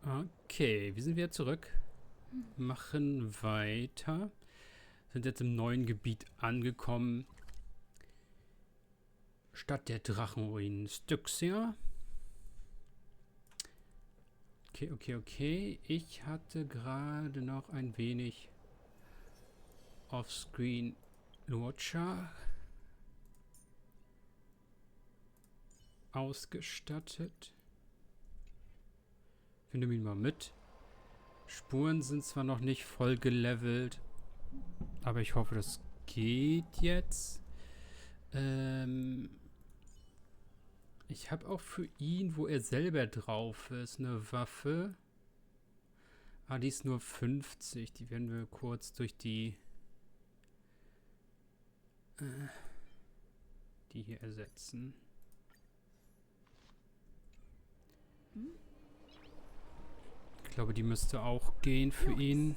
Okay, wir sind wieder zurück. Machen weiter. Sind jetzt im neuen Gebiet angekommen. Stadt der Drachenruinen. Styxia. Okay. Ich hatte gerade noch ein wenig Offscreen Watcher ausgestattet. Ich nehme ihn mal mit. Spuren sind zwar noch nicht voll gelevelt, aber ich hoffe, das geht jetzt. Ich habe auch für ihn, wo er selber drauf ist, eine Waffe. Die ist nur 50. Die werden wir kurz durch die hier ersetzen. Ich glaube, die müsste auch gehen für ihn.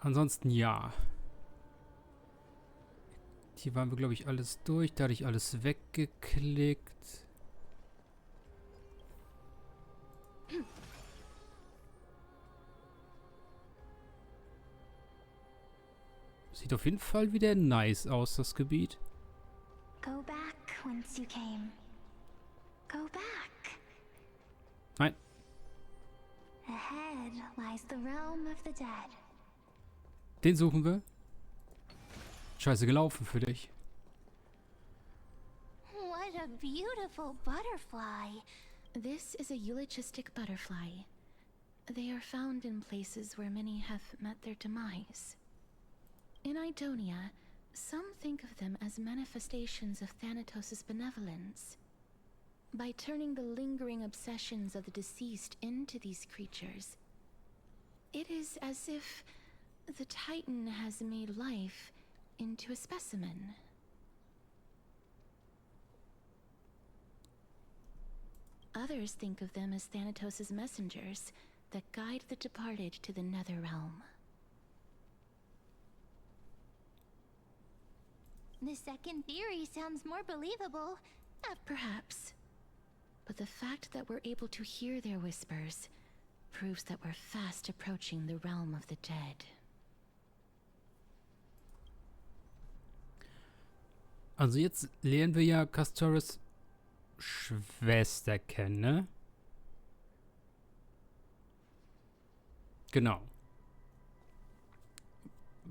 Ansonsten ja. Hier waren wir, glaube ich, alles durch. Da hatte ich alles weggeklickt. Sieht auf jeden Fall wieder nice aus, das Gebiet. Go back whence you came. Go back. Nein. Ahead lies the realm of the dead. Den suchen wir. Scheiße gelaufen für dich. What a beautiful butterfly. This is a eulogistic butterfly. They are found in places where many have met their demise. In Idonia, some think of them as manifestations of Thanatos' benevolence. By turning the lingering obsessions of the deceased into these creatures, it is as if the Titan has made life into a specimen. Others think of them as Thanatos' messengers that guide the departed to the nether realm. The second theory sounds more believable. Perhaps. But the fact that we're able to hear their whispers proves that we're fast approaching the realm of the dead. Also jetzt lernen wir ja Castores Schwester kennen, ne? Genau.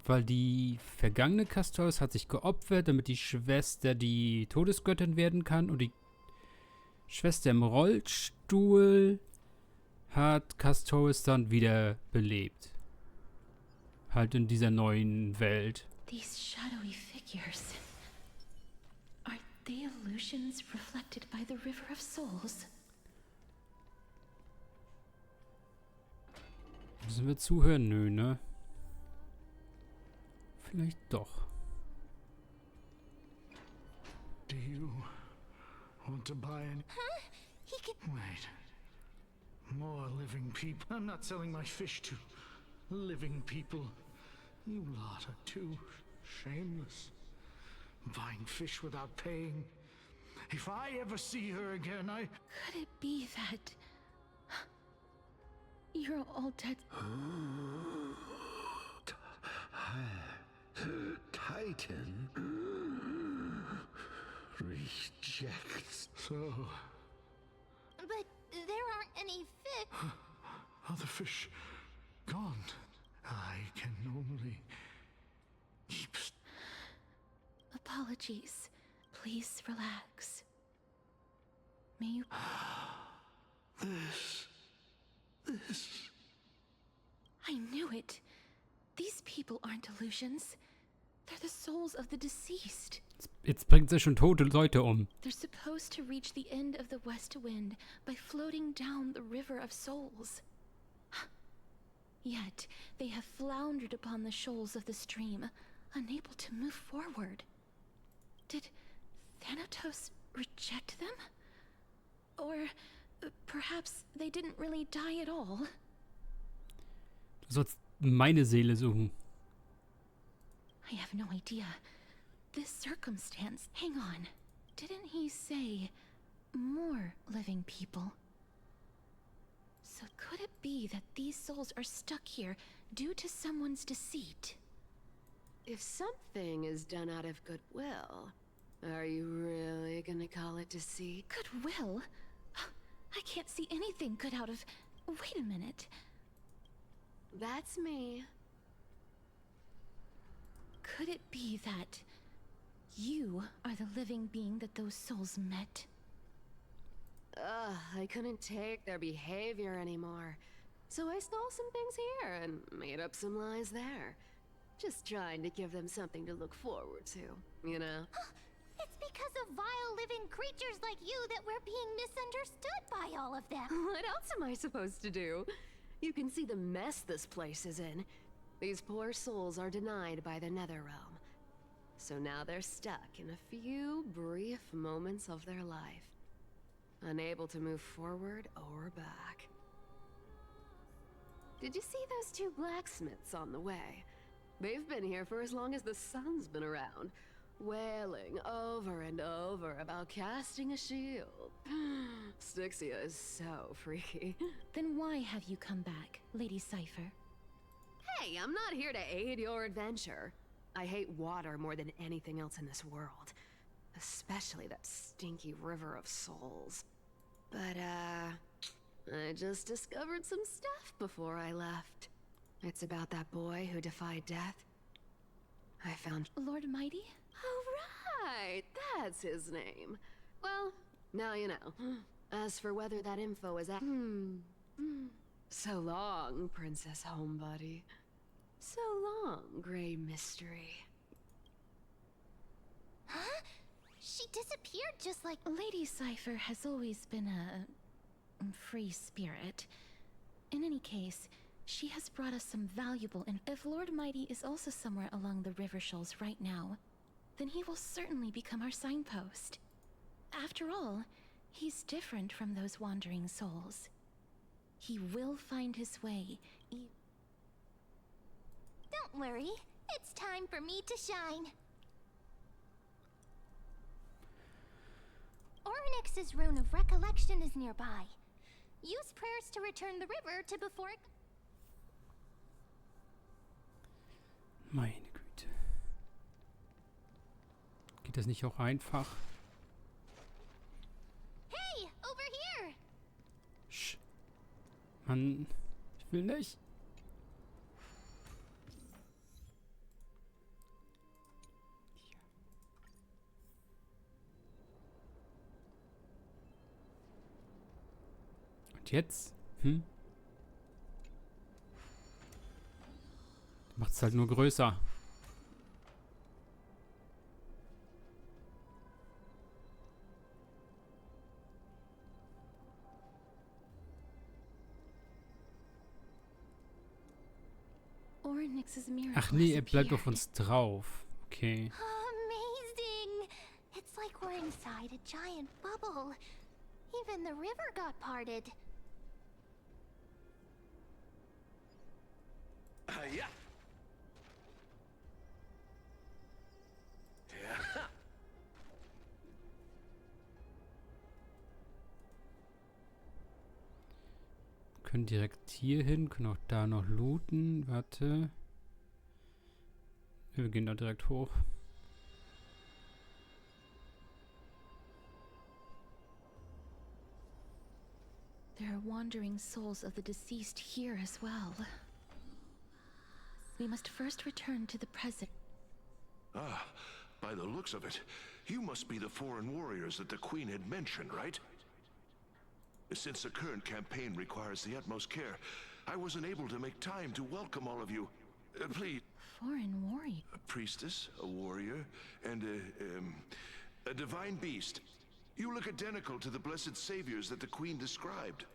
Weil die vergangene Castores hat sich geopfert, damit die Schwester die Todesgöttin werden kann. Und die Schwester im Rollstuhl hat Castores dann wieder belebt. Halt in dieser neuen Welt. These shadowy figures. Are they illusions reflected by the River of Souls? Müssen wir zuhören? Nö, ne? Vielleicht doch. Do you want to buy any? Huh? He can. Wait. More living people. I'm not selling my fish to living people. You lot are too shameless. Buying fish without paying. If I ever see her again, Could it be that you're all dead? Titan rejects. So, But there aren't any fish. other fish gone. I can only keep. Apologies. Please relax. May you. This. I knew it. These people aren't illusions. They're the souls of the deceased. Jetzt bringt sie schon tote Leute um. They're supposed to reach the end of the west wind by floating down the River of Souls. Yet, they have floundered upon the shoals of the stream, unable to move forward. Did Thanatos reject them? Or perhaps they didn't really die at all? Du sollst meine Seele suchen. I have no idea. This circumstance. Hang on. Didn't he say more living people. So could it be that these souls are stuck here due to someone's deceit? If something is done out of goodwill, are you really gonna call it deceit? Goodwill? I can't see anything good out of... Wait a minute. That's me. Could it be that you are the living being that those souls met? Ugh, I couldn't take their behavior anymore. So I stole some things here and made up some lies there. Just trying to give them something to look forward to, you know? It's because of vile living creatures like you that we're being misunderstood by all of them. What else am I supposed to do? You can see the mess this place is in. These poor souls are denied by the Netherrealm. So now they're stuck in a few brief moments of their life. Unable to move forward or back. Did you see those two blacksmiths on the way? They've been here for as long as the sun's been around, wailing over and over about casting a shield. Styxia is so freaky. Then why have you come back, Lady Cypher? Hey, I'm not here to aid your adventure. I hate water more than anything else in this world. Especially that stinky river of souls. But, I just discovered some stuff before I left. It's about that boy who defied death. I found... Lord Mighty? Oh, right! That's his name. Well, now you know. As for whether that info is so long, Princess Homebody. So long, Grey Mystery. Huh? She disappeared just like... Lady Cypher has always been a free spirit. In any case, she has brought us some valuable... And if Lord Mighty is also somewhere along the river shoals right now, then he will certainly become our signpost. After all, he's different from those wandering souls. He will find his way. Don't worry, it's time for me to shine. Ornyx's rune of recollection is nearby. Use prayers to return the river to before it... Meine Güte. Geht das nicht auch einfach? Hey, over here! Sch. Mann, ich will nicht. Und jetzt? Macht es halt nur größer. Ornyx's miracle Ach nee, has er bleibt appeared. auf uns drauf. Okay. Amazing! It's like we're inside a giant bubble. Even the river got parted. Ja. Ja. Können direkt hier hin, können auch da noch looten. Warte. Wir gehen da direkt hoch. There are wandering souls of the deceased here as well. We must first return to the present. Ah, by the looks of it, you must be the foreign warriors that the Queen had mentioned, right? Since the current campaign requires the utmost care, I wasn't able to make time to welcome all of you. Please. Foreign warrior. A priestess, a warrior, and a divine beast. You look identical to the blessed saviors that the Queen described.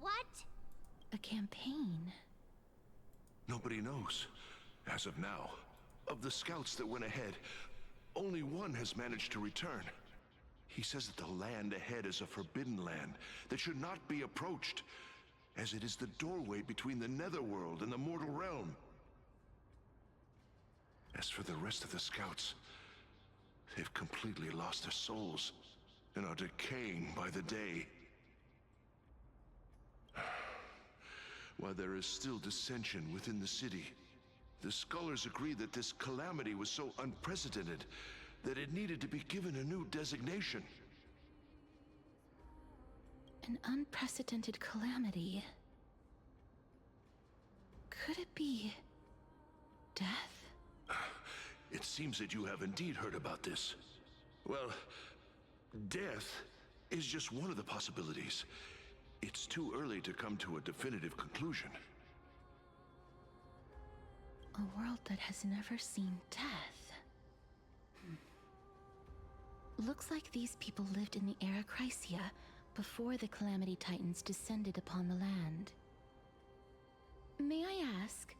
What? A campaign. Nobody knows, as of now. Of the scouts that went ahead, only one has managed to return. He says that the land ahead is a forbidden land that should not be approached, as it is the doorway between the netherworld and the mortal realm. As for the rest of the scouts, they've completely lost their souls and are decaying by the day. While there is still dissension within the city, the scholars agree that this calamity was so unprecedented that it needed to be given a new designation. An unprecedented calamity. Could it be death? It seems that you have indeed heard about this. Well, death is just one of the possibilities. It's too early to come to a definitive conclusion. A world that has never seen death. Looks like these people lived in the era Chrysia before the Calamity Titans descended upon the land. May I ask,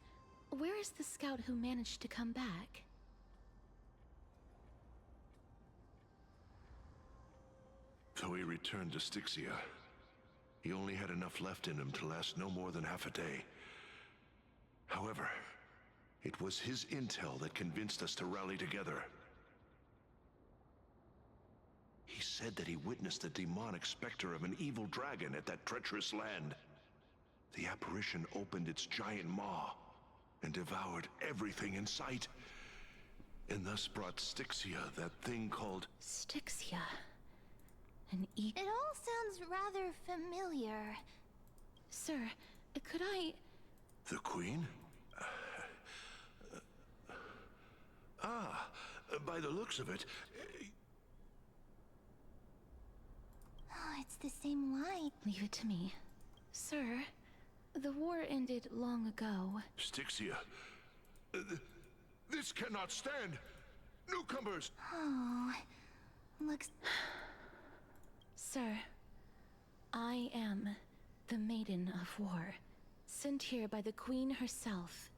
where is the scout who managed to come back? So he returned to Styxia. He only had enough left in him to last no more than half a day. However, it was his intel that convinced us to rally together. He said that he witnessed the demonic specter of an evil dragon at that treacherous land. The apparition opened its giant maw and devoured everything in sight, and thus brought Styxia that thing called... Styxia. It all sounds rather familiar. Sir, could I... The Queen? By the looks of it... Oh, it's the same light. Leave it to me. Sir, the war ended long ago. Styxia. This cannot stand! Newcomers! Oh, looks... Sir, I am the Maiden of War, sent here by the Queen herself.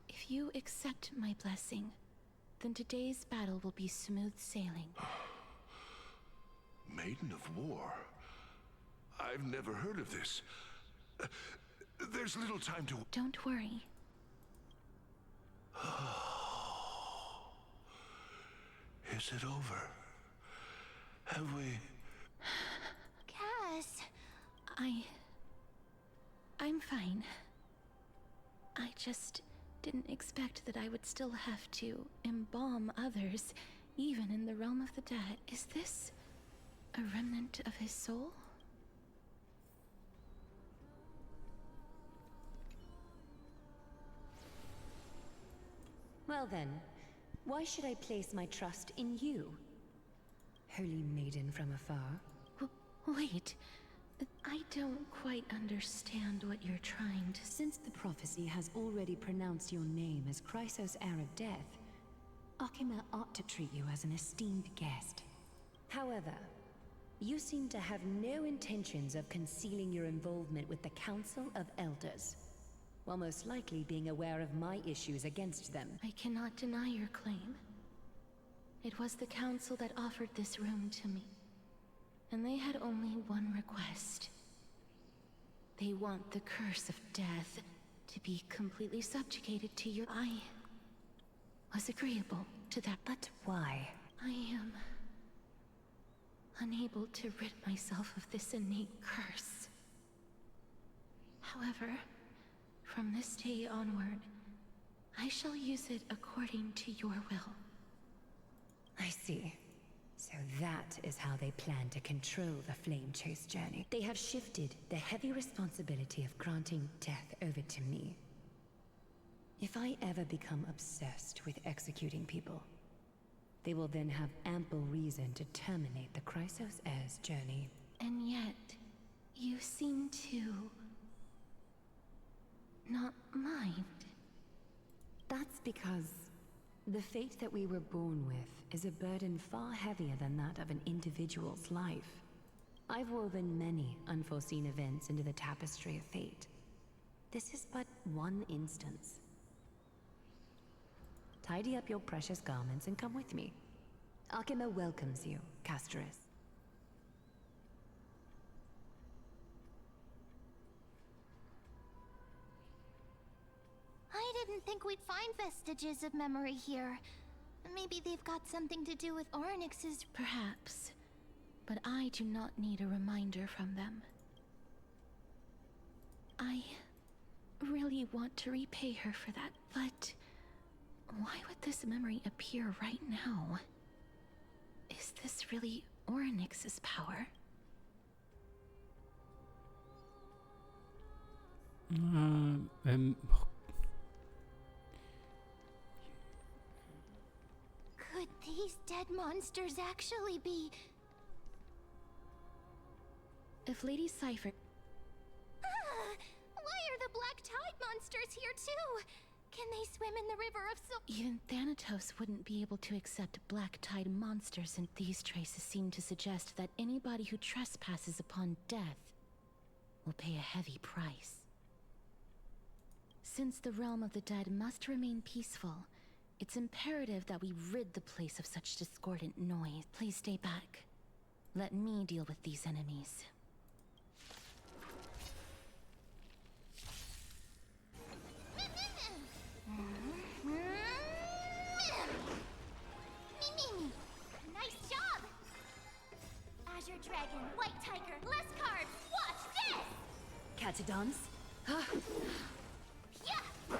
If you accept my blessing, then today's battle will be smooth sailing. Maiden of War? I've never heard of this. There's little time to... Don't worry. Is it over? Have we... Cass. I'm fine. I just didn't expect that I would still have to embalm others, even in the realm of the dead. Is this a remnant of his soul? Well then, why should I place my trust in you? Holy maiden from afar. Wait, I don't quite understand what you're trying to... Since the prophecy has already pronounced your name as Chrysos' heir of death, Akima ought to treat you as an esteemed guest. However, you seem to have no intentions of concealing your involvement with the Council of Elders, while most likely being aware of my issues against them. I cannot deny your claim. It was the Council that offered this room to me, and they had only one request. They want the curse of death to be completely subjugated to your... I was agreeable to that. But why? I am unable to rid myself of this innate curse. However, from this day onward, I shall use it according to your will. I see. So that is how they plan to control the Flame Chase journey. They have shifted the heavy responsibility of granting death over to me. If I ever become obsessed with executing people, they will then have ample reason to terminate the Chrysos heir's journey. And yet, you seem to... not mind. That's because the fate that we were born with is a burden far heavier than that of an individual's life. I've woven many unforeseen events into the tapestry of fate. This is but one instance. Tidy up your precious garments and come with me. Akima welcomes you, Castoris. I didn't think we'd find vestiges of memory here. Maybe they've got something to do with Orynyx's... Perhaps. But I do not need a reminder from them. I really want to repay her for that, but why would this memory appear right now? Is this really Orynyx's power? Could these dead monsters actually be... If Lady Cypher... Why are the black tide monsters here too? Can they swim in the river of Soul? Even Thanatos wouldn't be able to accept black tide monsters, and these traces seem to suggest that anybody who trespasses upon death will pay a heavy price. Since the realm of the dead must remain peaceful, it's imperative that we rid the place of such discordant noise. Please stay back. Let me deal with these enemies. Nice job! Azure Dragon, White Tiger, less carbs! Watch this! Catadons? Yeah!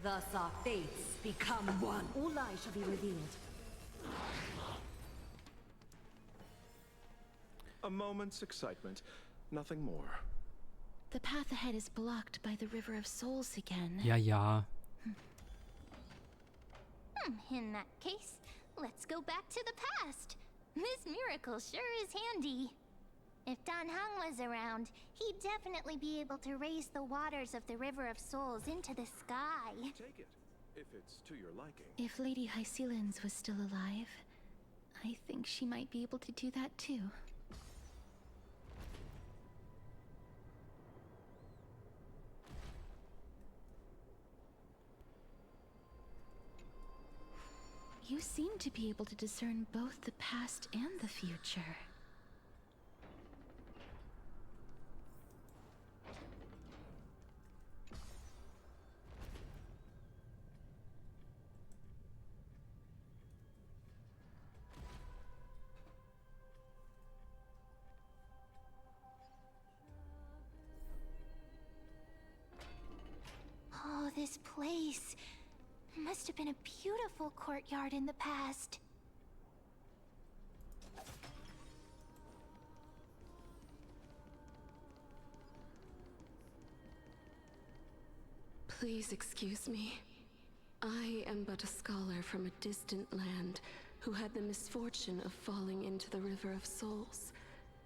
Thus our fates become one. All lies shall be revealed. A moment's excitement, nothing more. The path ahead is blocked by the River of Souls again. Ja, ja. In that case, let's go back to the past. This miracle sure is handy. If Dan Heng was around, he'd definitely be able to raise the waters of the River of Souls into the sky. Take it, if it's to your liking. If Lady Hycelens was still alive, I think she might be able to do that too. You seem to be able to discern both the past and the future. Oh, this place. Must have been a beautiful courtyard in the past. Please excuse me. I am but a scholar from a distant land who had the misfortune of falling into the River of Souls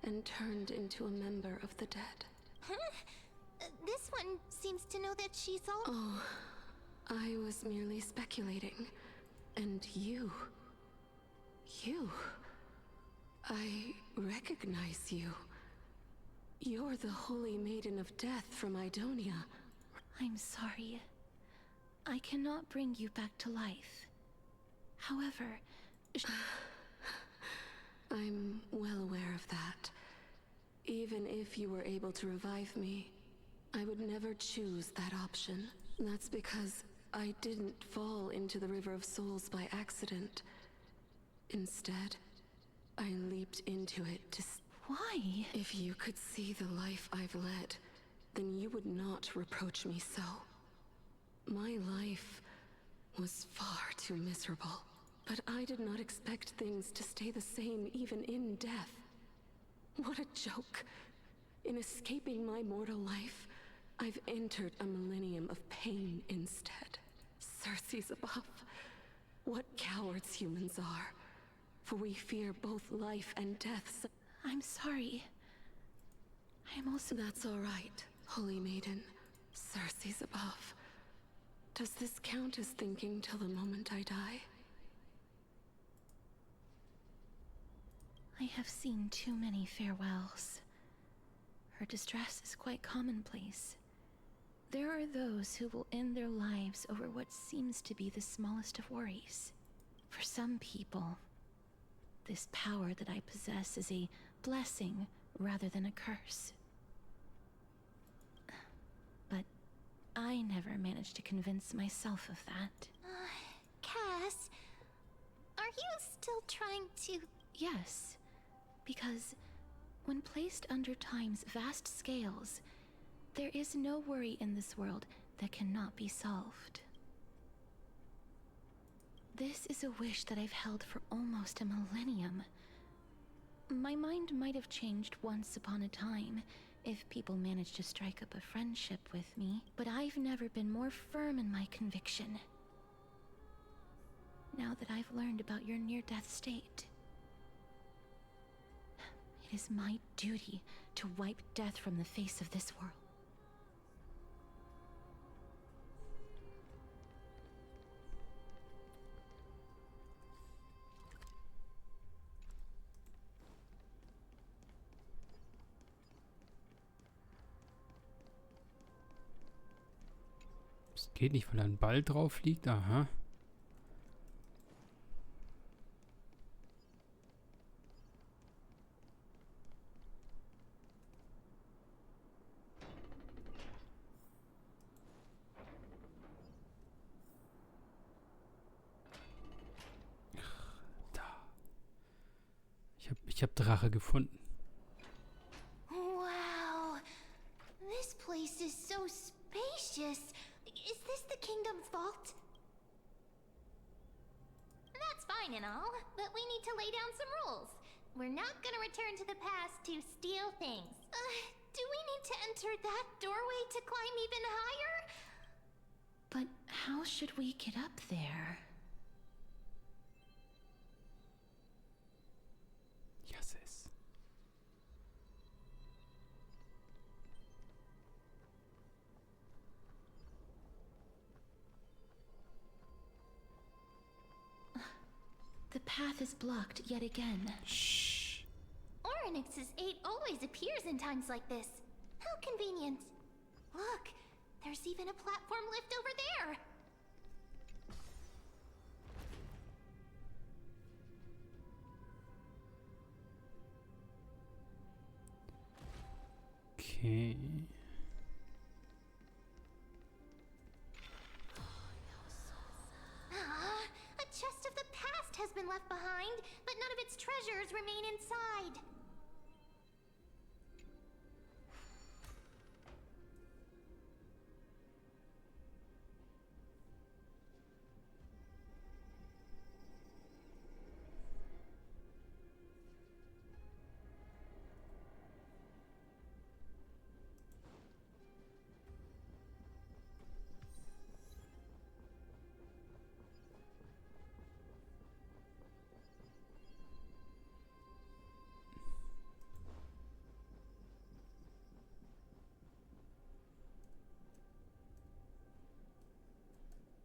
and turned into a member of the dead. Huh? This one seems to know that she's all... Oh, I was merely speculating. And you... I recognize you. You're the Holy Maiden of Death from Idonia. I'm sorry. I cannot bring you back to life. However... I'm well aware of that. Even if you were able to revive me, I would never choose that option. That's because I didn't fall into the River of Souls by accident. Instead, I leaped into it to... Why? If you could see the life I've led, then you would not reproach me so. My life was far too miserable, but I did not expect things to stay the same even in death. What a joke. In escaping my mortal life, I've entered a millennium of pain instead. Circe's above. What cowards humans are. For we fear both life and death. I'm sorry. I'm also... That's all right, Holy Maiden. Circe's above. Does this count as thinking till the moment I die? I have seen too many farewells. Her distress is quite commonplace. There are those who will end their lives over what seems to be the smallest of worries. For some people, this power that I possess is a blessing rather than a curse. But I never managed to convince myself of that. Cass, are you still trying to... Yes, because when placed under time's vast scales, there is no worry in this world that cannot be solved. This is a wish that I've held for almost a millennium. My mind might have changed once upon a time if people managed to strike up a friendship with me, but I've never been more firm in my conviction. Now that I've learned about your near-death state, it is my duty to wipe death from the face of this world. Es geht nicht, weil da ein Ball drauf liegt. Aha. Ich hab Drache gefunden. Wow, this place is so spacious. Is this the kingdom's vault? That's fine and all, but we need to lay down some rules. We're not gonna return to the past to steal things. Do we need to enter that doorway to climb even higher? But how should we get up there? Yes, es. The path is blocked yet again. Shh. Orynyx's 8 always appears in times like this. How convenient. Look, there's even a platform lift over there. Okay. A chest of the past has been left behind, but none of its treasures remain inside.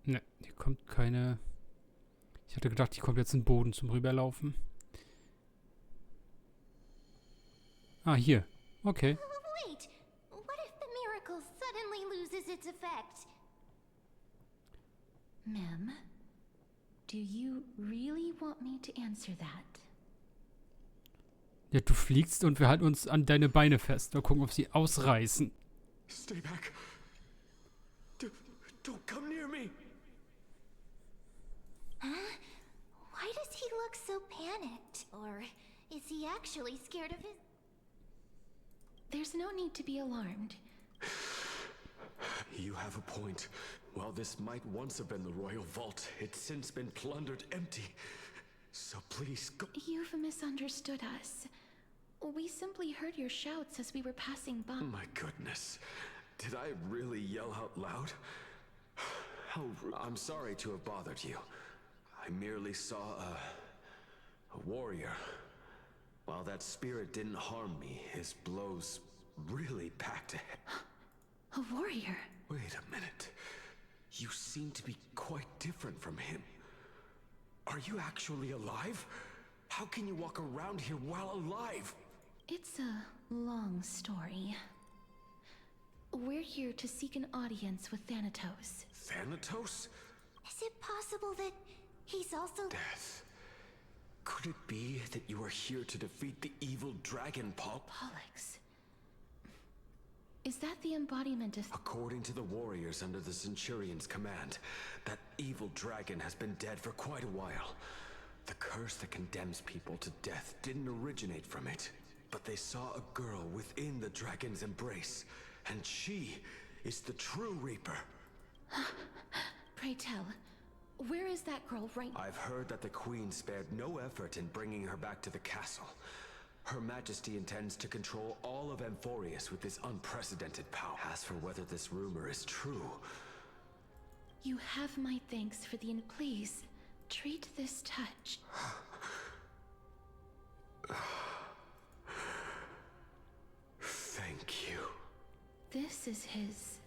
Ne, hier kommt keine... Ich hatte gedacht, hier kommt jetzt ein Boden zum Rüberlaufen. Ah, hier. Okay. Wait, what if the miracle suddenly loses its effect? Mem, do you really want me to answer that? Ja, du fliegst und wir halten uns an deine Beine fest. Mal gucken, ob sie ausreißen. Stay back. Don't come near me. Why does he look so panicked? Or is he actually scared of his... There's no need to be alarmed. You have a point. While this might once have been the royal vault, it's since been plundered empty. So please go. You've misunderstood us. We simply heard your shouts as we were passing by. My goodness. Did I really yell out loud? I'm sorry to have bothered you. I merely saw a warrior. While that spirit didn't harm me, his blows really packed ahead. A warrior? Wait a minute. You seem to be quite different from him. Are you actually alive? How can you walk around here while alive? It's a long story. We're here to seek an audience with Thanatos. Thanatos? Is it possible that he's also... Death. Could it be that you are here to defeat the evil dragon, Paul? Pollux. Is that the embodiment of... According to the warriors under the Centurion's command, that evil dragon has been dead for quite a while. The curse that condemns people to death didn't originate from it, but they saw a girl within the dragon's embrace, and she is the true Reaper. Pray tell, where is that girl right now? I've heard that the Queen spared no effort in bringing her back to the castle. Her Majesty intends to control all of Amphorius with this unprecedented power. As for whether this rumor is true... You have my thanks for the... Please, treat this touch. Thank you. This is his...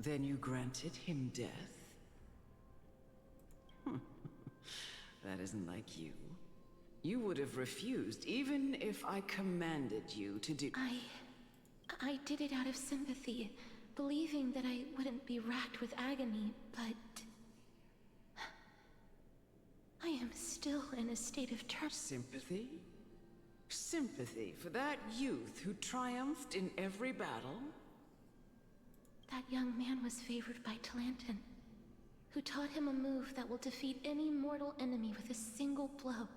Then you granted him death? That isn't like you. You would have refused, even if I commanded you to do... I did it out of sympathy, believing that I wouldn't be racked with agony, but... I am still in a state of turmoil. Sympathy? Sympathy for that youth who triumphed in every battle? That young man was favored by Talantin, who taught him a move that will defeat any mortal enemy with a single blow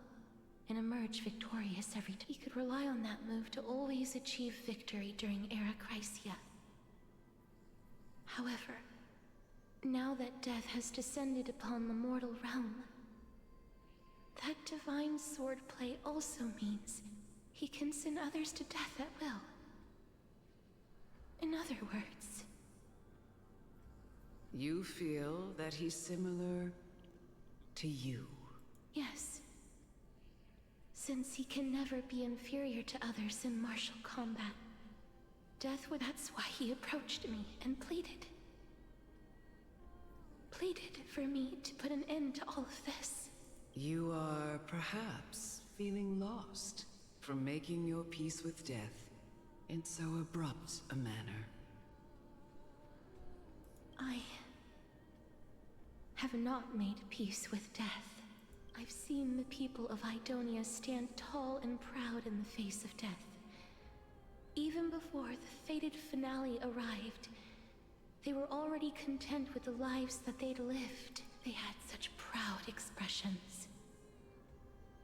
and emerge victorious every time. He could rely on that move to always achieve victory during Era Chrysia. However, now that death has descended upon the mortal realm, that divine swordplay also means he can send others to death at will. In other words... You feel that he's similar to you? Yes. Since he can never be inferior to others in martial combat, death would... That's why he approached me and pleaded. Pleaded for me to put an end to all of this. You are perhaps feeling lost from making your peace with death in so abrupt a manner. I have not made peace with death. I've seen the people of Idonia stand tall and proud in the face of death. Even before the fated finale arrived, they were already content with the lives that they'd lived. They had such proud expressions.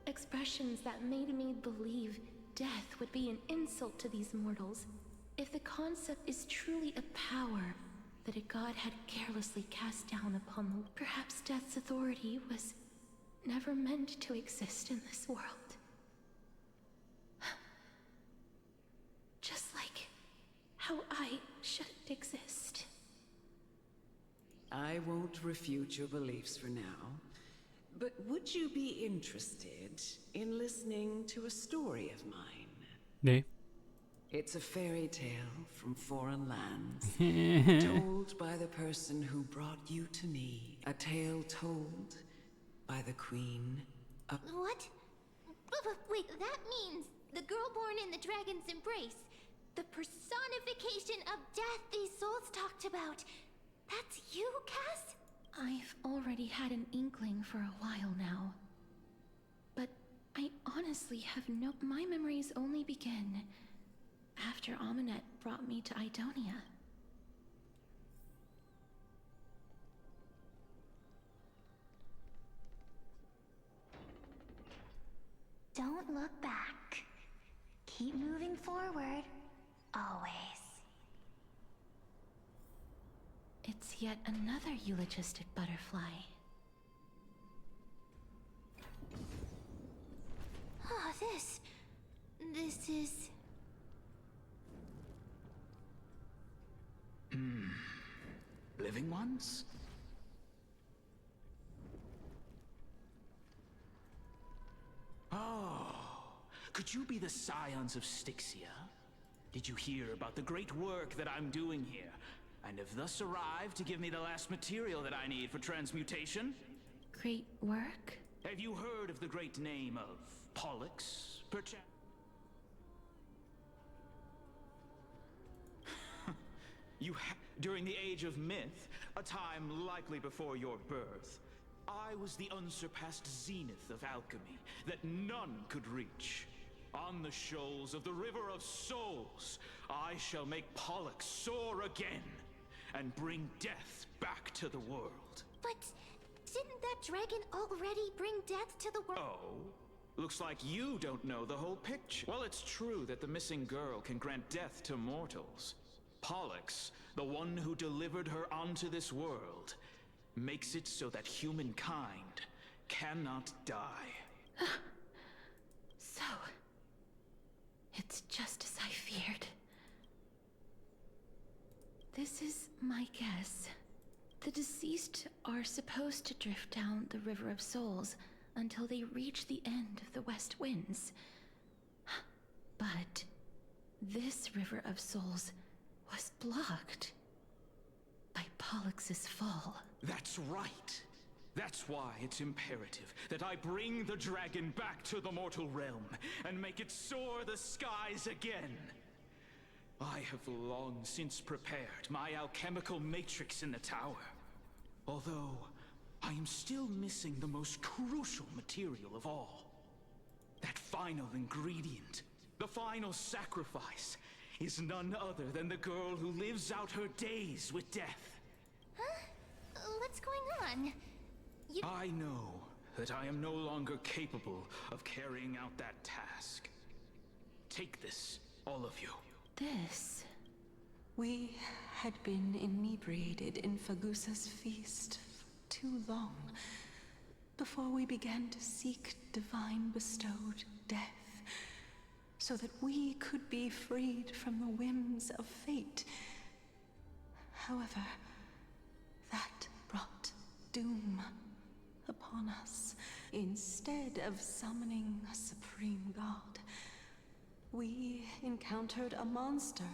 Expressions that made me believe death would be an insult to these mortals. If the concept is truly a power that a god had carelessly cast down upon them, perhaps death's authority was never meant to exist in this world. Just like how I shouldn't exist. I won't refute your beliefs for now, but would you be interested in listening to a story of mine? Nee. It's a fairy tale from foreign lands, told by the person who brought you to me. A tale told by the Queen of... What? Wait, that means the girl born in the dragon's embrace, the personification of death these souls talked about. That's you, Cass? I've already had an inkling for a while now. But I honestly have no... My memories only begin after Aminet brought me to Idonia. Don't look back. Keep moving forward. Always. It's yet another eulogistic butterfly. Ah, this is... Living ones? Oh, could you be the scions of Styxia? Did you hear about the great work that I'm doing here? And have thus arrived to give me the last material that I need for transmutation? Great work? Have you heard of the great name of Pollux, perchance? During the age of myth, a time likely before your birth, I was the unsurpassed zenith of alchemy that none could reach. On the shoals of the River of Souls, I shall make Pollux soar again and bring death back to the world. But didn't that dragon already bring death to the world? Oh? Looks like you don't know the whole picture. Well, it's true that the missing girl can grant death to mortals. Pollux, the one who delivered her onto this world, makes it so that humankind cannot die. So, it's just as I feared. This is my guess. The deceased are supposed to drift down the River of Souls until they reach the end of the West Winds. But this River of Souls was blocked by Pollux's fall. That's right. That's why it's imperative that I bring the dragon back to the mortal realm and make it soar the skies again. I have long since prepared my alchemical matrix in the tower. Although, I am still missing the most crucial material of all. That final ingredient, the final sacrifice, is none other than the girl who lives out her days with death. Huh? What's going on? I know that I am no longer capable of carrying out that task. Take this, all of you. This... We had been inebriated in Fagusa's feast for too long before we began to seek divine bestowed death, so that we could be freed from the whims of fate. However, that brought doom upon us. Instead of summoning a supreme god, we encountered a monster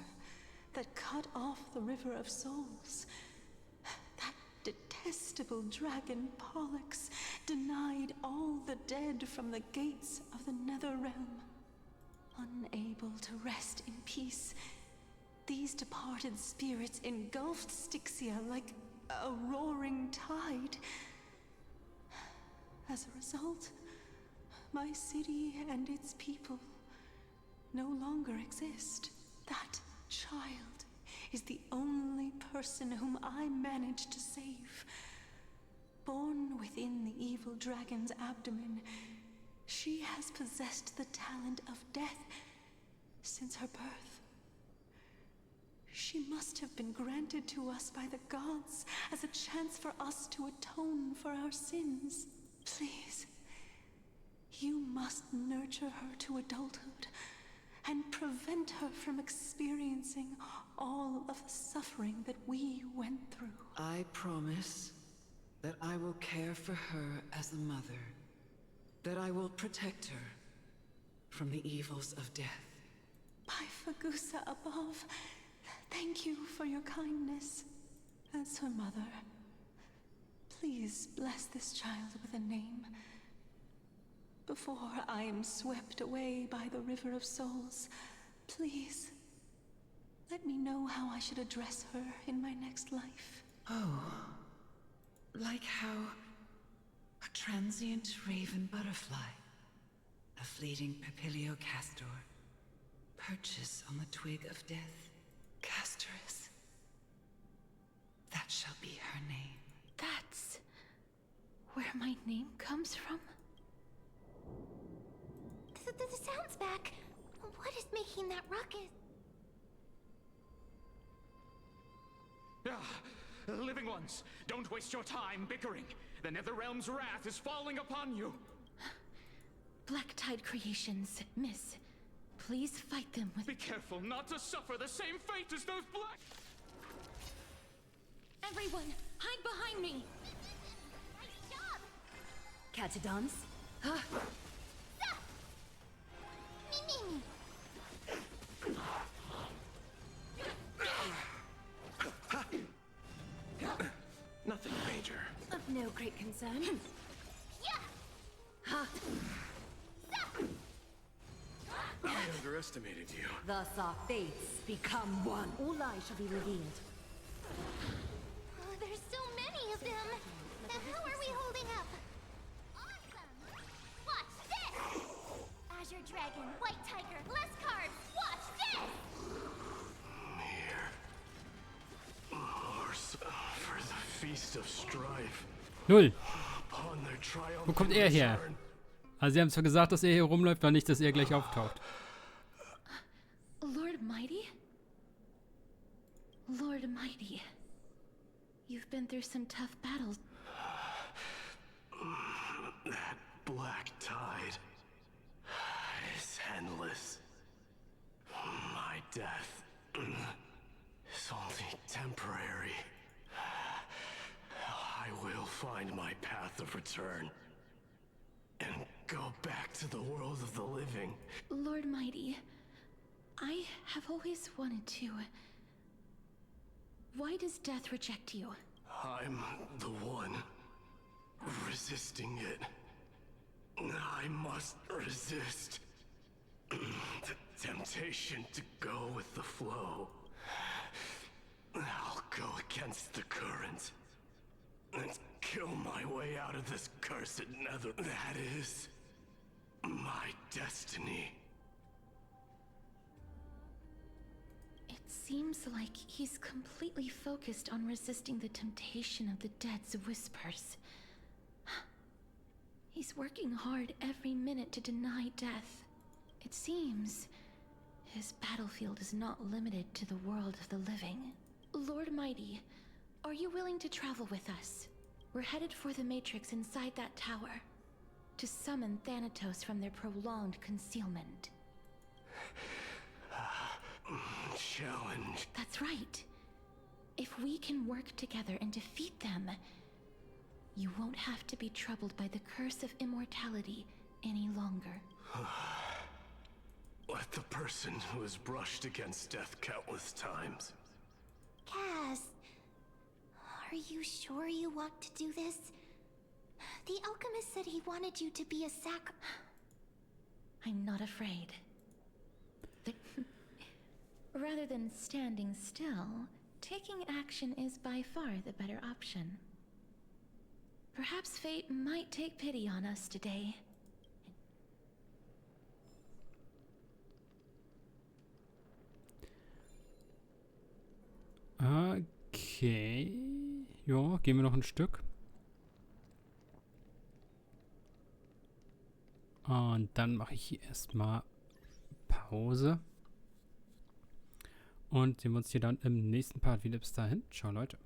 that cut off the River of Souls. That detestable dragon Pollux denied all the dead from the gates of the Nether Realm. Unable to rest in peace, these departed spirits engulfed Styxia like a roaring tide. As a result, my city and its people no longer exist. That child is the only person whom I managed to save. Born within the evil dragon's abdomen, she has possessed the talent of death since her birth. She must have been granted to us by the gods as a chance for us to atone for our sins. Please, you must nurture her to adulthood and prevent her from experiencing all of the suffering that we went through. I promise that I will care for her as a mother, that I will protect her from the evils of death. By Fagusa above, thank you for your kindness. As her mother, please bless this child with a name. Before I am swept away by the River of Souls, please, let me know how I should address her in my next life. Oh, like how a transient raven butterfly, a fleeting papilio castor, perches on the twig of death. Castorus. That shall be her name. That's where my name comes from? The sound's back. What is making that ruckus? Living ones, don't waste your time bickering. The Netherrealm's wrath is falling upon you. Black Tide creations, miss. Please fight them with... Be careful not to suffer the same fate as those black... Everyone, hide behind me! Nice job! Catadons? Huh? Mimi! Nothing major. Of no great concern. Yeah! Ha! I underestimated you. Thus our fates become one. All lies shall be revealed. Oh, there's so many of them! How are we holding up? Awesome! Watch this! Azure Dragon, White Tiger, less cards! Watch this! Here. For the feast of strife. Null. Upon their triumph. Wo kommt er her? Also sie haben zwar gesagt, dass er hier rumläuft, aber nicht, dass er gleich auftaucht. Lord Mighty? Lord Mighty. You've been through some tough battles. That black tide is endless. My death is only temporary. I will find my path of return and go back to the world of the living. Lord Mighty, I have always wanted to. Why does death reject you? I'm the one resisting it. I must resist the temptation to go with the flow. I'll go against the current and kill my way out of this cursed nether. That is my destiny. It seems like he's completely focused on resisting the temptation of the dead's whispers. He's working hard every minute to deny death. It seems his battlefield is not limited to the world of the living. Lord Mighty, are you willing to travel with us? We're headed for the Matrix inside that tower, to summon Thanatos from their prolonged concealment. Challenge. That's right. If we can work together and defeat them, you won't have to be troubled by the curse of immortality any longer. Let the person who has brushed against death countless times. Cass, are you sure you want to do this? The alchemist said he wanted you to be a I'm not afraid. Rather than standing still, taking action is by far the better option. Perhaps fate might take pity on us today. Okay. Ja, gehen wir noch ein Stück. Und dann mache ich hier erstmal Pause. Und sehen wir uns hier dann im nächsten Part wieder. Bis dahin. Ciao, Leute.